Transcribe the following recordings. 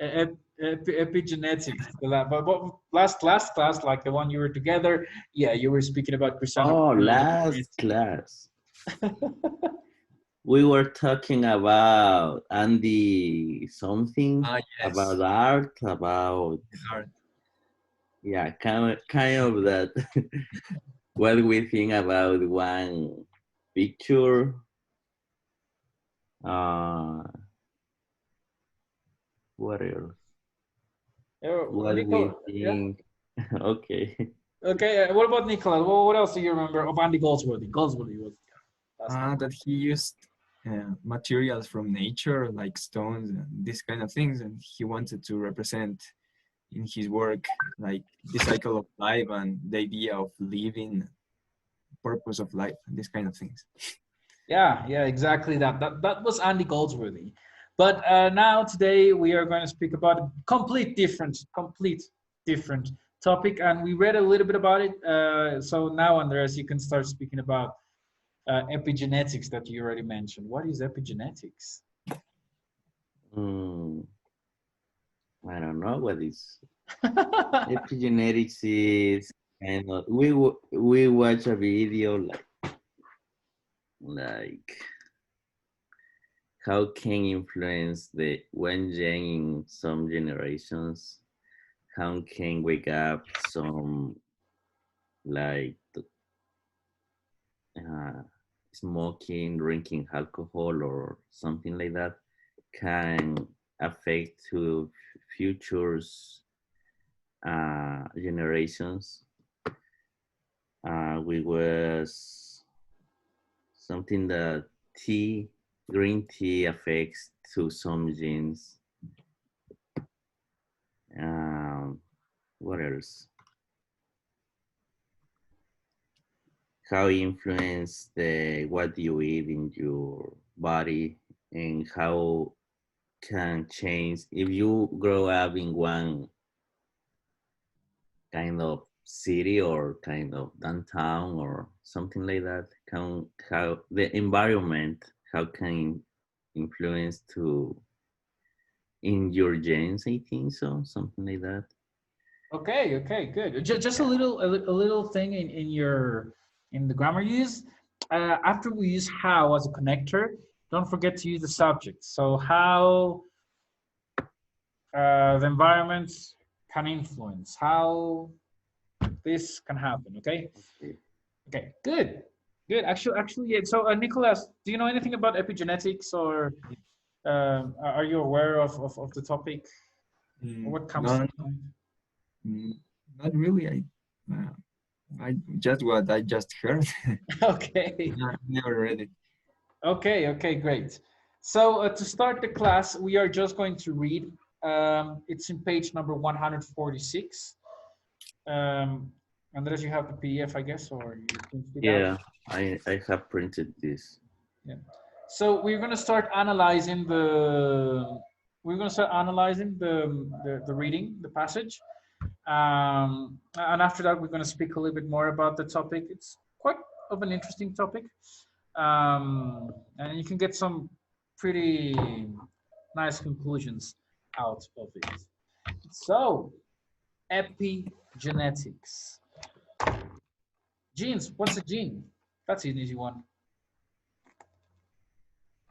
Epigenetics. But last class, like the one you were together, yeah, you were speaking about Oh, chromosomes. last class. We were talking about Andy something, Ah, yes. about art, about, Art. yeah, kind of that. What we think about one picture. Uh, what else? What we Nicola, yeah. think? Okay. Okay, what about Nicola? What else do you remember of Andy Goldsworthy? Goldsworthy was last name. That he used materials from nature, like stones and these kind of things, and he wanted to represent in his work like the cycle of life and the idea of living, purpose of life, and these kind of things. Yeah, exactly that. That was Andy Goldsworthy. But now today we are going to speak about a complete different topic, and we read a little bit about it. So now, Andreas, you can start speaking about epigenetics that you already mentioned. What is epigenetics? Hmm, I don't know what is epigenetics is. Kind of we watch a video like how can influence the one gen in some generations. How can wake up some like uh, smoking, drinking alcohol, or something like that can affect to futures generations. We was something that tea, green tea affects to some genes. Um, what else? How influence the what you eat in your body, and how can change if you grow up in one kind of city or kind of downtown or something like that. Can how the environment how can influence to in your genes, I think so, something like that. Okay, good. Just a little thing in your in the grammar use. After we use how as a connector, don't forget to use the subject. So how the environment can influence, how this can happen. Okay, Okay. okay, good. Actually, yeah. So, Nicholas, do you know anything about epigenetics, or are you aware of the topic? Or what comes to No, mind? mm, not really. I just what I just heard. Okay. I never read it. Okay, great. So to start the class, we are just going to read. It's in page number 146. Andres, you have the PDF, I guess, or you printed it out? Yeah, I have printed this. Yeah. So we're going to start analyzing the. We're going to start analyzing the reading, the passage, and after that, we're going to speak a little bit more about the topic. It's quite of an interesting topic, and you can get some pretty nice conclusions out of it. So, epigenetics. Genes. What's a gene? That's an easy one.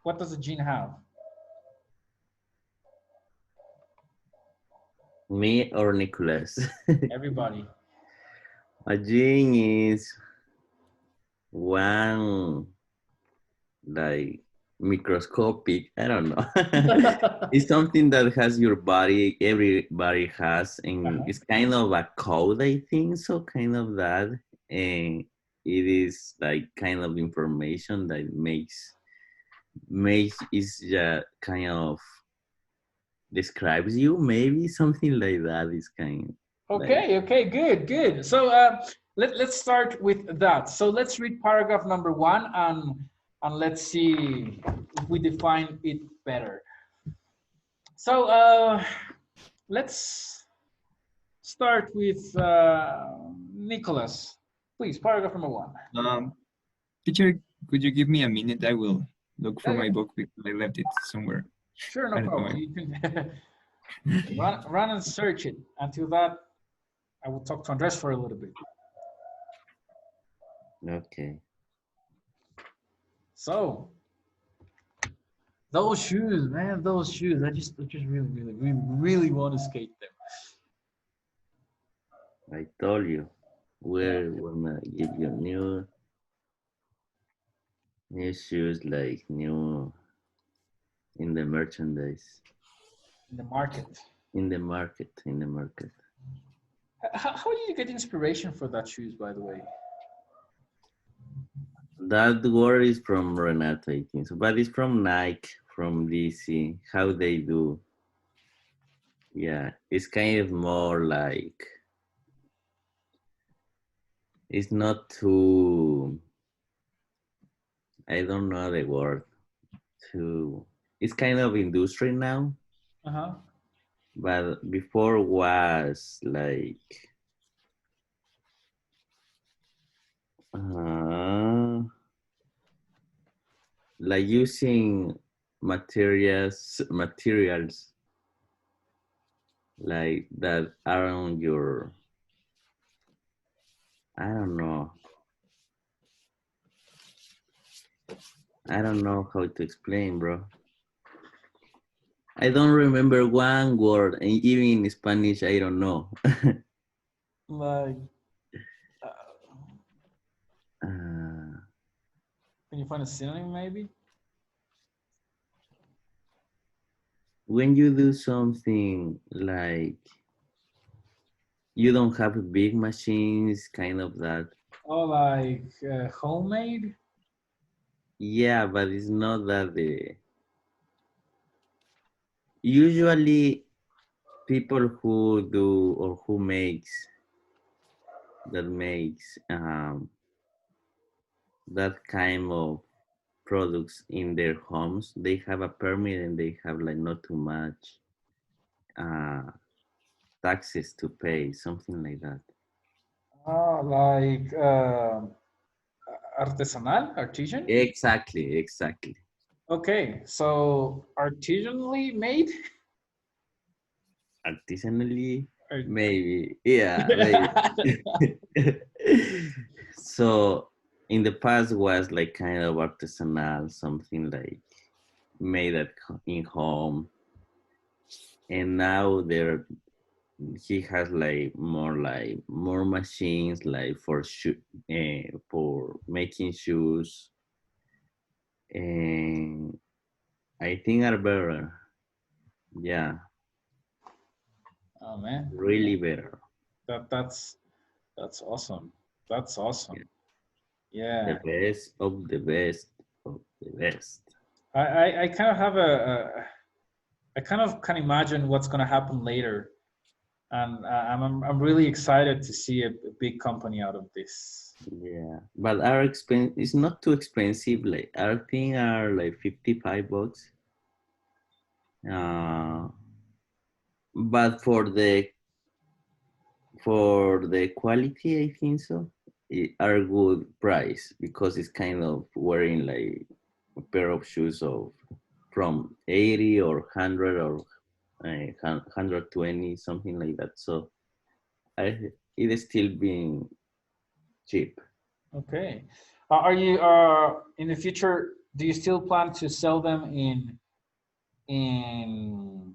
What does a gene have? Me or Nicholas? Everybody. A gene is one like microscopic. I don't know. It's something that has your body. Everybody has, and Uh-huh. it's kind of a code. I think so. Kind of that, and it is like kind of information that makes is kind of describes you. Maybe something like that is kind of like Okay, good. So let's start with that. So let's read paragraph number 1 and let's see if we define it better. So let's start with Nicholas. Please, paragraph number 1. Um, Teacher, could you give me a minute? I will look for Yeah, my book because I left it somewhere. sure, no I don't know. problem. You can Run and search it. Until that, I will talk to Andres for a little bit. Okay. So those shoes, man, those shoes. I just really want to skate them. I told you Yeah, we're gonna give you new shoes, like new in the merchandise, in the market. in the market. How did you get inspiration for that shoes, by the way? That word is from Renata, I think so, but it's from Nike, from DC. How they do, yeah, it's kind of more like it's not too. I don't know the word. Too. It's kind of industry now, Uh-huh. but before was uh, like using materials like that are on your, I don't know, I don't know how to explain, bro. I don't remember one word, and even in Spanish I don't know. Like, uh, uh, can you find a synonym maybe? when you do something like you don't have big machines, kind of that. Oh, like homemade? Yeah, but it's not that the usually people who do or who makes that kind of products in their homes, they have a permit and they have like not too much uh, taxes to pay, something like that. Oh, like artesanal, artisan? Exactly, exactly. Okay, so artisanally made? Artisanally, Or- maybe, yeah, maybe. So in the past was like kind of artisanal, something like made in home, and now there he has like more machines like for making shoes, and I think are better. Yeah, oh man, really better. that's that's awesome. That's awesome. Yeah. The Yeah, best of the best of the best. I kind of have I kind of can imagine what's going to happen later, and I'm really excited to see a big company out of this. Yeah, but our expense it's not too expensive. Like our thing are like $55. Uh, but for the quality, I think so. It are good price because it's kind of wearing like a pair of shoes of from 80 or 100 or 120, something like that. So it is still being cheap. Okay, are you in the future? Do you still plan to sell them in in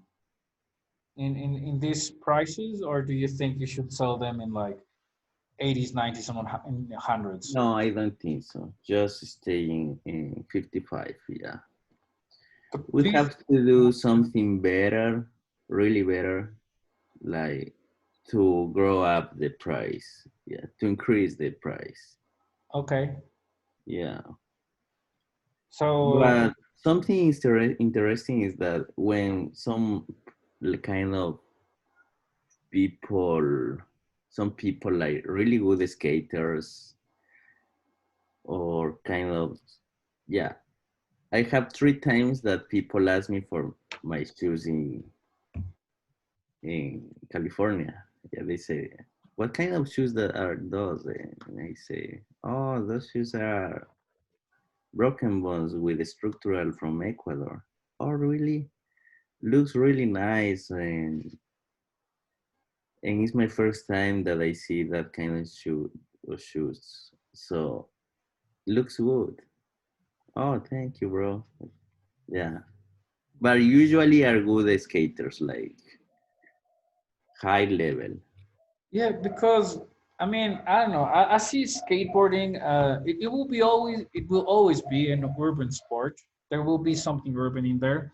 these prices, or do you think you should sell them in like 80s, 90s, and in hundreds? No, I don't think so. Just staying in 55. Yeah. We Do you, have to do something better, really better, like to grow up the price. Yeah, to increase the price. okay, Yeah. so But something interesting is that when some kind of people, some people like really good skaters or kind of, yeah, I have 3 times that people ask me for my shoes in California. Yeah, they say, "What kind of shoes that are those?" And I say, "Oh, those shoes are broken bones with structural from Ecuador." Oh, really? looks really nice, and it's my first time that I see that kind of shoes. So looks good. Oh, thank you, bro. Yeah, but usually are good skaters, like high level. Yeah, because I mean, I don't know. I see skateboarding. It will always be an urban sport. There will be something urban in there,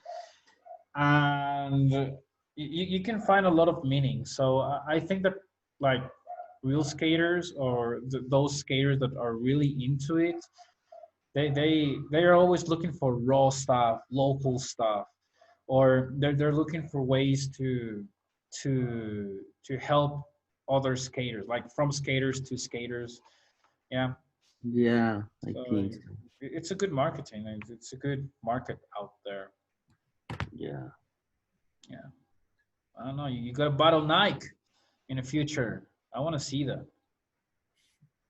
and you can find a lot of meaning. So I think that like real skaters or those skaters that are really into it, they are always looking for raw stuff, local stuff, or they're looking for ways to help other skaters, like from skaters to skaters. Yeah, Yeah, I so think so. it's a good marketing. It's a good market out there. Yeah. Yeah, I don't know. You got to battle Nike in the future. I want to see that.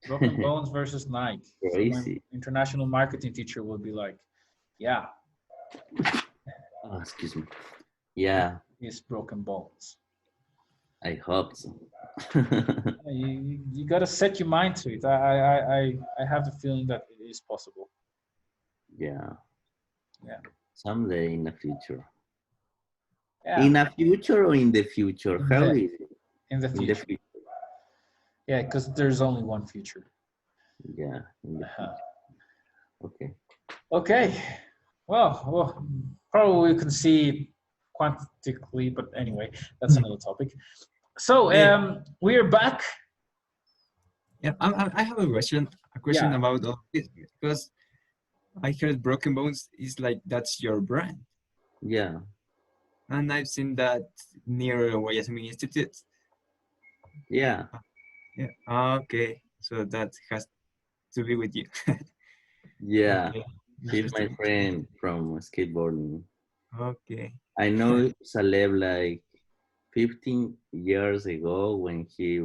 Broken Bones versus Nike. So my Crazy. international marketing teacher will be like, "Yeah, Oh, excuse me. Yeah, it's Broken Bones." I hope so. You got to set your mind to it. I have the feeling that it is possible. Yeah, Yeah, someday in the future. yeah, In a future or in the future? in How the is it? in the In the future. future. Yeah, because there's only one future. Yeah, in the Uh-huh. future. Okay. Okay. Well, probably we can see quantitatively, but anyway, that's another topic. So Eh, we are back. yeah, I have a question Yeah. about all this because I heard Broken Bones is like that's your brand, Yeah. and I've seen that near Guayasamin Institute. Yeah. Yeah. Okay. So that has to be with you. Yeah. Okay. She's my Interesting. friend from skateboarding. Okay. I know Saleb like 15 years ago when he,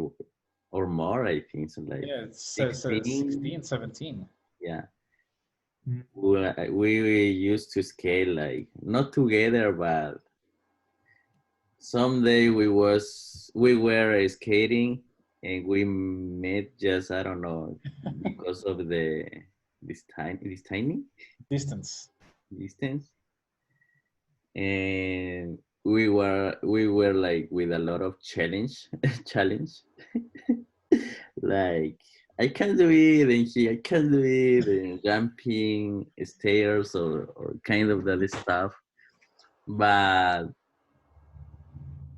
or more, I think, so like Yeah, it's 16. 16, 17. Yeah. Mm. We used to skate like not together, but someday we were skating and we met just I don't know because of the this tiny Distance. distance, and we were like with a lot of challenge like I can do it and I can do it and jumping stairs or kind of that stuff, but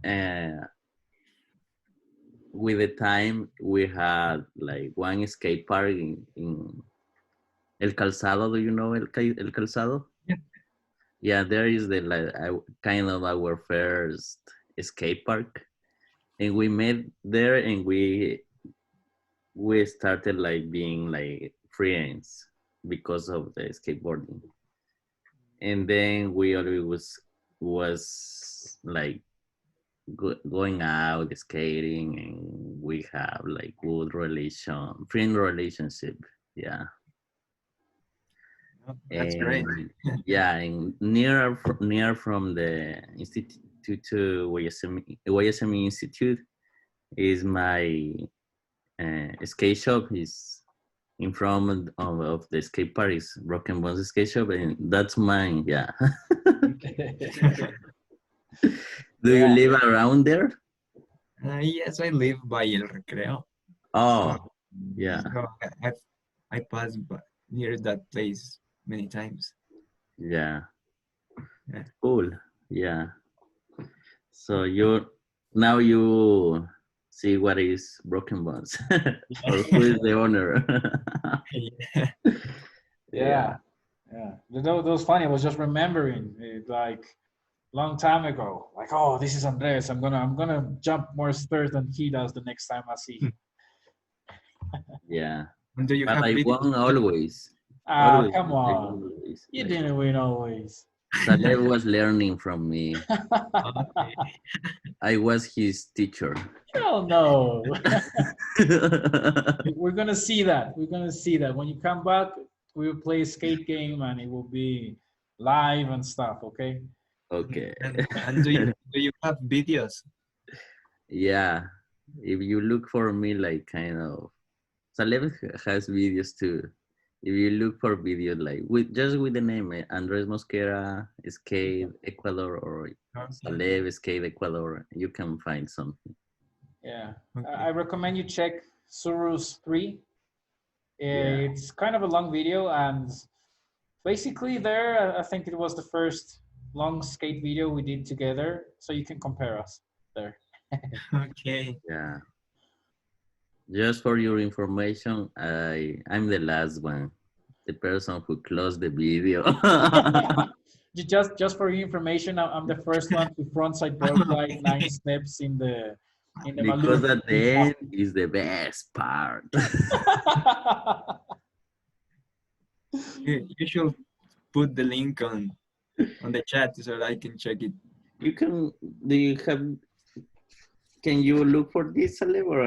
uh, with the time we had like one skate park in El Calzado. Do you know El Calzado? Yeah. Yeah, there is the like kind of our first skate park, and we met there, and we started like being like friends because of the skateboarding, and then we always was like going out skating, and we have like good friend relationship. Yeah. Oh, that's great. And yeah, and near from the institute to Guayasamin Institute is my skate shop. Is in front of the skate park is Broken Bones skate shop, and that's mine. Yeah. Do you Yeah. live around there? Yes, I live by El Recreo. So, Oh, yeah, so I pass near that place many times. yeah, Yeah. cool. Yeah. So you see what is Broken Bones, or who is the owner? Yeah. Yeah, Yeah. Yeah. That was funny. I was just remembering it like long time ago. Like, oh, this is Andres. I'm gonna jump more stairs than he does the next time I see him. yeah. And do you But have I videos? won always, Ah, always. come I on. won always. You Like didn't win always. Saleh was learning from me. Okay. I was his teacher. Hell no. We're gonna see that. We're gonna see that. When you come back, we will play a skate game and it will be live and stuff, okay? Okay. And do you have videos? Yeah. If you look for me, like kind of, Salem has videos too. If you look for videos like with the name Andres Mosquera Skate Ecuador or Okay. Salem Skate Ecuador, you can find something. Yeah, Okay. I recommend you check Surus 3. Yeah. It's kind of a long video, and basically there, I think it was the first long skate video we did together, so you can compare us there. Okay. Yeah. Just for your information, I'm the last one, the person who closed the video. Just for your information, I'm the first one who frontside broke like 9 steps in the Because Malur. at the end is the best part. You should put the link on the chat so that I can check it. You can, do you have, can you look for this, Salem, or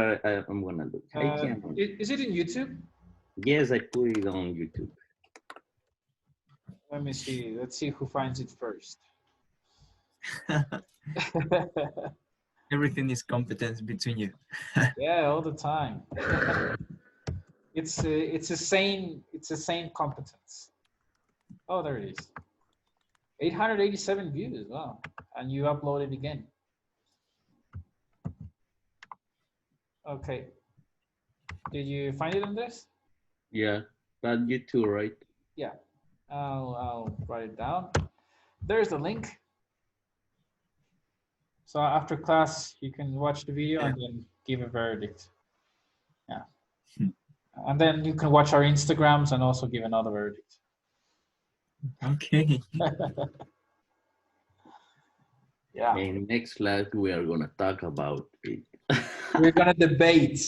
I'm gonna look? I can't. Is it in YouTube? Yes, I put it on YouTube. Let me see. Let's see who finds it first. Everything is competence between you. Yeah, all the time. It's a sane competence. Oh, there it is. 887 views. Wow, and you upload it again. Okay. Did you find it on this? Yeah, but you too, right? Yeah. I'll write it down. There's the link. So after class, you can watch the video and then give a verdict. Yeah. And then you can watch our Instagrams and also give another verdict. Okay. Yeah. In next class, we are gonna talk about it. We're gonna debate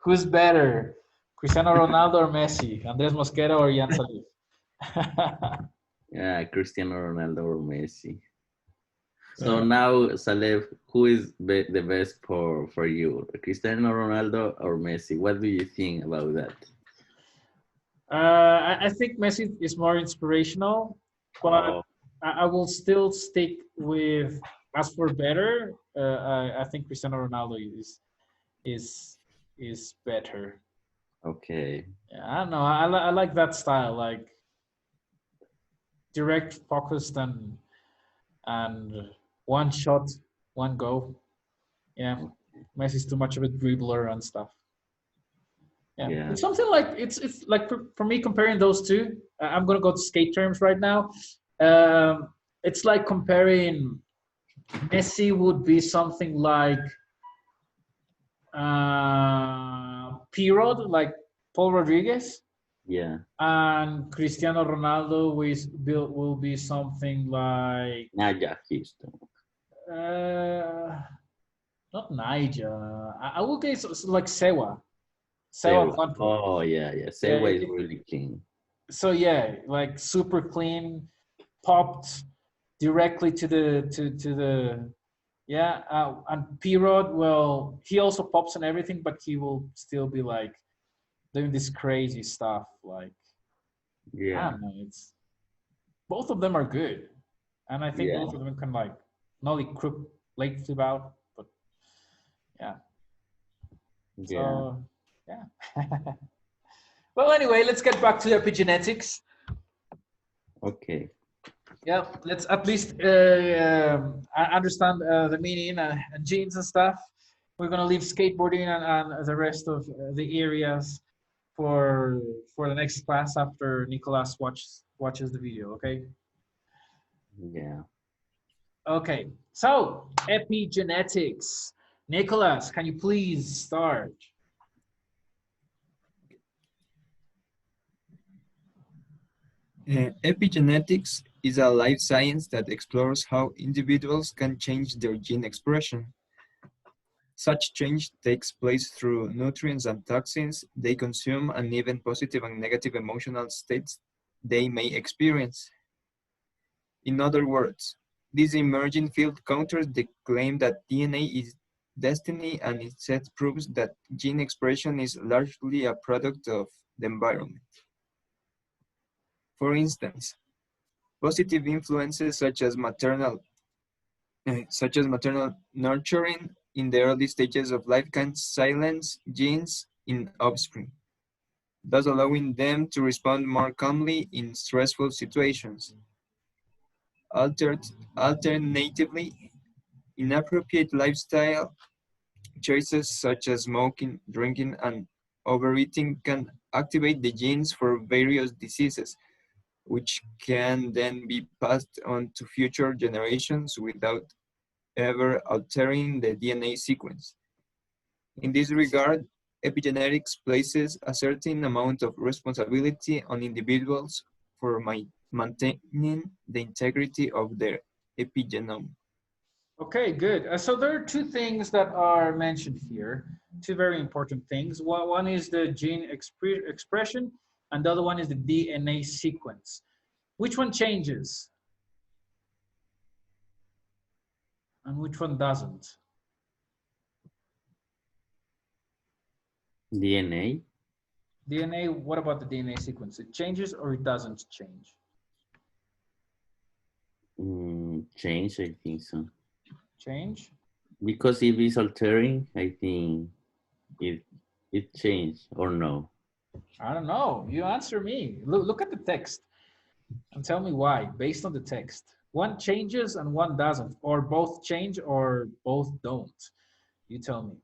who's better, Cristiano Ronaldo or Messi, Andres Mosquera or Jan Salif. Yeah, Cristiano Ronaldo or Messi. So Yeah. now, Saleh, who is the best for you, Cristiano Ronaldo or Messi? What do you think about that? I think Messi is more inspirational, but Oh, I will still stick with as for better. I think Cristiano Ronaldo is is better. okay. Yeah, I don't know. I like that style, like direct, focused, and one shot, one go. Yeah, Messi's too much of a dribbler and stuff. Yeah, Yeah, it's something like it's like for me comparing those two. I'm gonna go to skate terms right now. It's like comparing Messi would be something like P-Rod, like Paul Rodriguez, yeah. and Cristiano Ronaldo will be something like Naja Houston. uh, not Niger. I will guess it's like Sewa Sewa. Quadro. Oh, yeah, yeah. Yeah, Sewa is really clean. so yeah, like super clean, popped directly to the yeah. And P-Rod, well, he also pops and everything, but he will still be like doing this crazy stuff. Like I Yeah, don't know, it's both of them are good, and I think yeah, both of them can like not only crook late flip out, but yeah. yeah. So yeah. Well, anyway, let's get back to epigenetics. Okay. Yeah, let's at least understand the meaning and genes and stuff. We're gonna leave skateboarding and the rest of the areas for the next class after Nicolas watches the video. Okay. Yeah. Okay. So epigenetics. Nicolas, can you please start? Epigenetics is a life science that explores how individuals can change their gene expression. Such change takes place through nutrients and toxins they consume and even positive and negative emotional states they may experience. In other words, this emerging field counters the claim that DNA is destiny and instead proves that gene expression is largely a product of the environment. For instance, positive influences such as maternal such as maternal nurturing in the early stages of life can silence genes in offspring, thus allowing them to respond more calmly in stressful situations. Alternatively, inappropriate lifestyle choices such as smoking, drinking, and overeating can activate the genes for various diseases, which can then be passed on to future generations without ever altering the DNA sequence. In this regard, epigenetics places a certain amount of responsibility on individuals for maintaining the integrity of their epigenome. Okay, good. So there are two things that are mentioned here, two very important things. One is the gene expression, and the other one is the DNA sequence. Which one changes and which one doesn't? DNA DNA, what about the DNA sequence? It changes or it doesn't change? change, I think so. Change? Because if it's altering, I think it it changed or no. I don't know. You answer me. Look at the text and tell me why, based on the text. One changes and one doesn't, or both change or both don't. You tell me.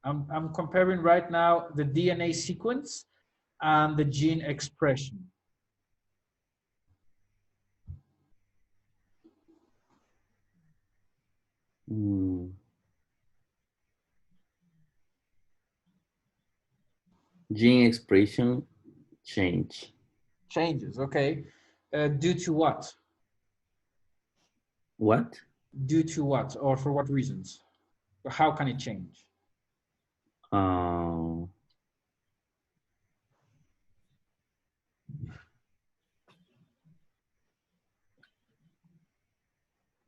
I'm comparing right now the DNA sequence and the gene expression. Mm, gene expression change. Changes, okay. Due to what? What? Due to what? Or for what reasons? How can it change? Uh,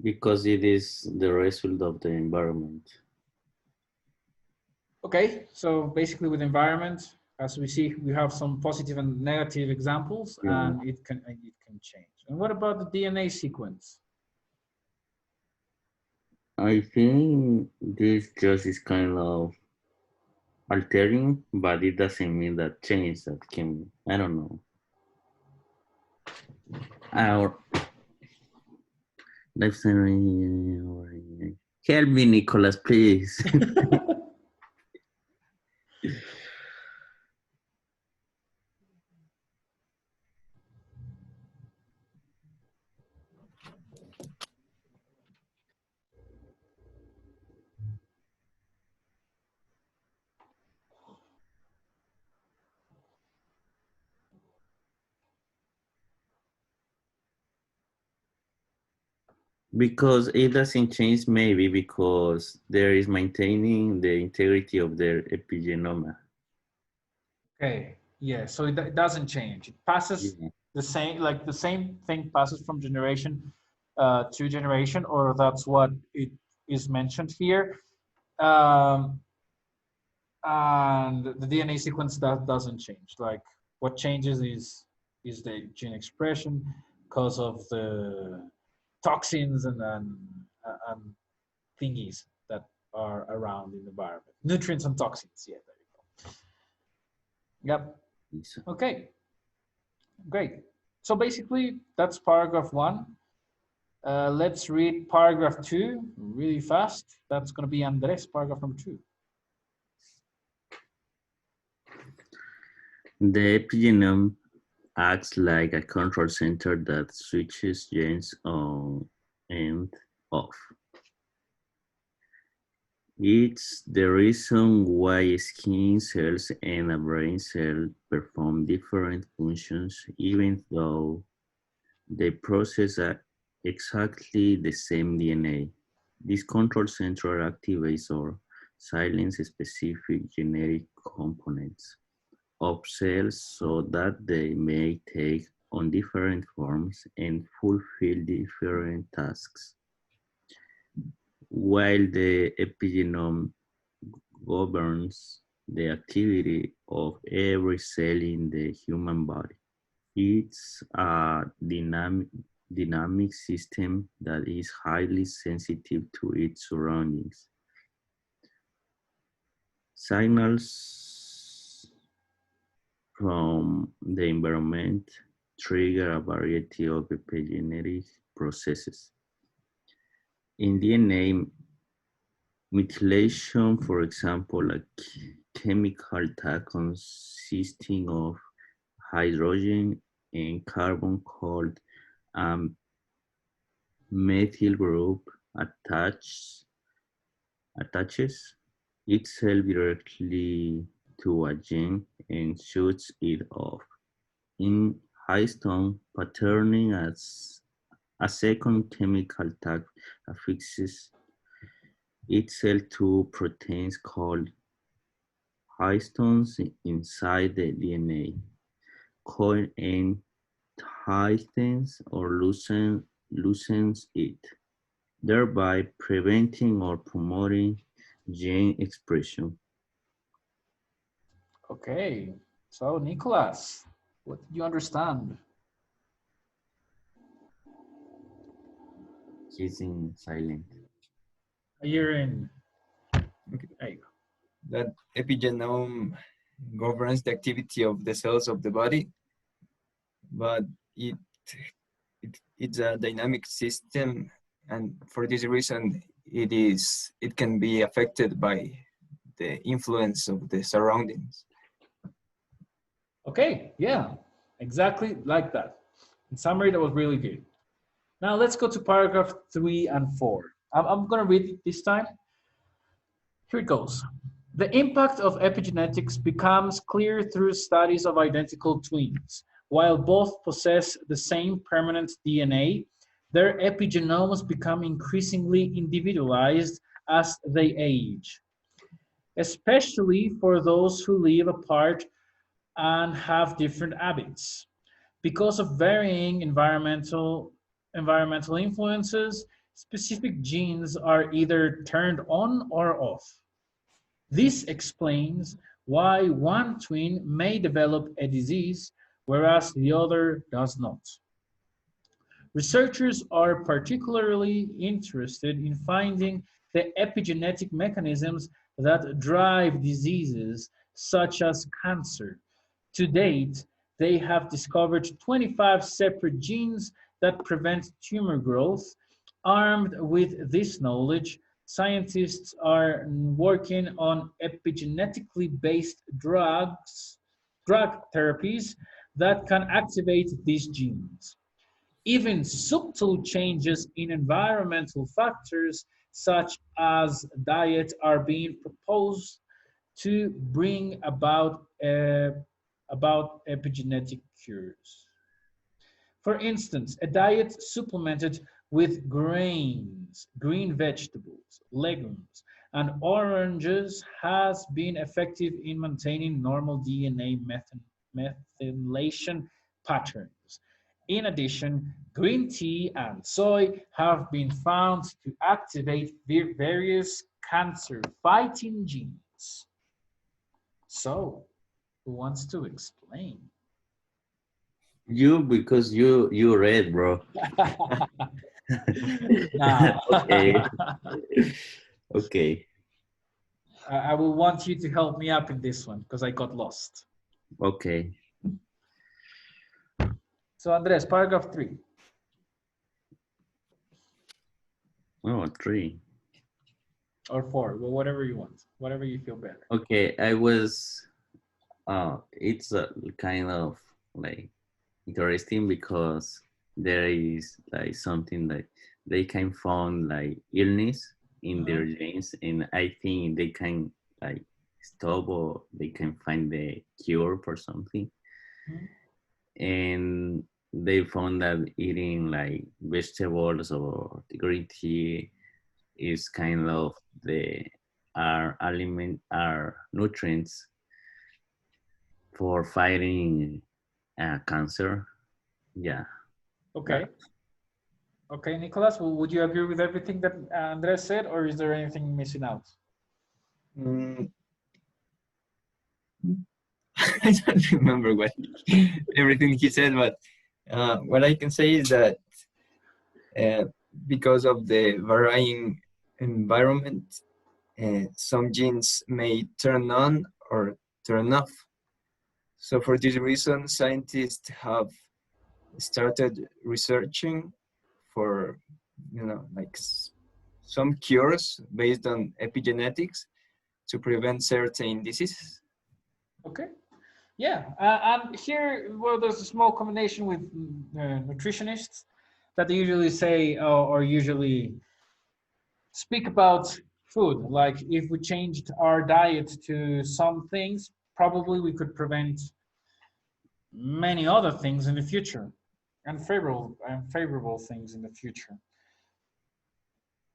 because it is the result of the environment. Okay, so basically with environment, as we see, we have some positive and negative examples, Yeah. and it can change. And what about the DNA sequence? I think this just is kind of altering, but it doesn't mean that change that can, I don't know. Our lifestyle. Help me, Nicholas, please. Because it doesn't change, maybe because there is maintaining the integrity of their epigenome. Okay, yeah, so it doesn't change. It passes Yeah. the same, like the same thing passes from generation to generation, or that's what it is mentioned here. Um, and the DNA sequence that doesn't change. Like what changes is the gene expression because of the toxins and thingies that are around in the environment. Nutrients and toxins. Yeah, there you go. Yep. So, Okay. Great. So basically, that's paragraph one. Let's read paragraph two really fast. That's going to be Andres, paragraph number two. the epigenome acts like a control center that switches genes on and off. It's the reason why skin cells and a brain cell perform different functions even though they process exactly the same DNA. This control center activates or silences specific genetic components of cells so that they may take on different forms and fulfill different tasks. While the epigenome governs the activity of every cell in the human body, it's a dynamic system that is highly sensitive to its surroundings. Signals from the environment trigger a variety of epigenetic processes. In DNA methylation, for example, a chemical tag consisting of hydrogen and carbon called a methyl group attaches itself directly to a gene and shuts it off. In histone patterning, as a second chemical tag affixes itself to proteins called histones inside the DNA. Coil and tightens or loosens it, thereby preventing or promoting gene expression. Okay, so Nicholas, what did you understand? He's in silent. You're in. Okay. There you go. That epigenome governs the activity of the cells of the body, but it's a dynamic system, and for this reason, it can be affected by the influence of the surroundings. Okay, yeah, exactly like that. In summary, that was really good. Now let's go to paragraph 3 and 4. I'm going to read it this time. Here it goes. The impact of epigenetics becomes clear through studies of identical twins. While both possess the same permanent DNA, their epigenomes become increasingly individualized as they age, especially for those who live apart and have different habits. Because of varying environmental influences, specific genes are either turned on or off. This explains why one twin may develop a disease, whereas the other does not. Researchers are particularly interested in finding the epigenetic mechanisms that drive diseases such as cancer. To date, they have discovered 25 separate genes that prevent tumor growth. Armed with this knowledge, scientists are working on epigenetically based drug therapies that can activate these genes. Even subtle changes in environmental factors such as diet are being proposed to bring about epigenetic cures. For instance, a diet supplemented with grains, green vegetables, legumes, and oranges has been effective in maintaining normal DNA methylation patterns. In addition, green tea and soy have been found to activate various cancer-fighting genes. So, who wants to explain? You, because you read, bro. Nah. Okay. Okay. I will want you to help me up in this one because I got lost. Okay. So Andres, paragraph 3. Oh, 3. Or 4, well, whatever you want, whatever you feel better. Okay, I was. It's kind of like interesting because there is like something like they can find like illness in their genes, and I think they can like stop or they can find the cure for something. And they found that eating like vegetables or the green tea is kind of our nutrients for fighting cancer. Yeah. Okay. Okay, Nicholas, would you agree with everything that Andres said, or is there anything missing out? I don't remember everything he said, but what I can say is that Uh, because of the varying environment, some genes may turn on or turn off. So for this reason, scientists have started researching for, like some cures based on epigenetics to prevent certain diseases. Okay. Yeah, and here, well, there's a small combination with nutritionists that they usually say or usually speak about food. Like if we changed our diet to some things, probably we could prevent many other things in the future, and favorable things in the future.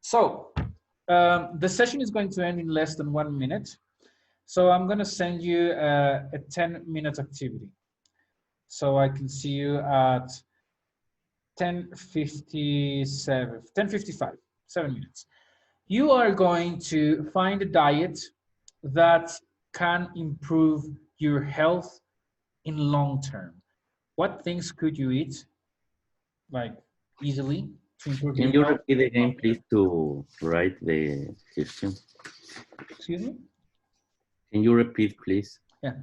So the session is going to end in less than 1 minute. So I'm going to send you a 10-minute activity. So I can see you at 10:57, 10:55, 7 minutes. You are going to find a diet that can improve your health in long term. What things could you eat, like easily, to improve Can your you health repeat in long again, term? please, to write the question? Excuse me? Can you repeat, please? Yeah.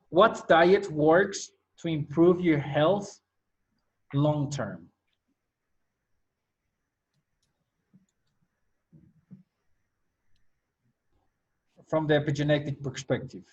What diet works to improve your health long term? From the epigenetic perspective.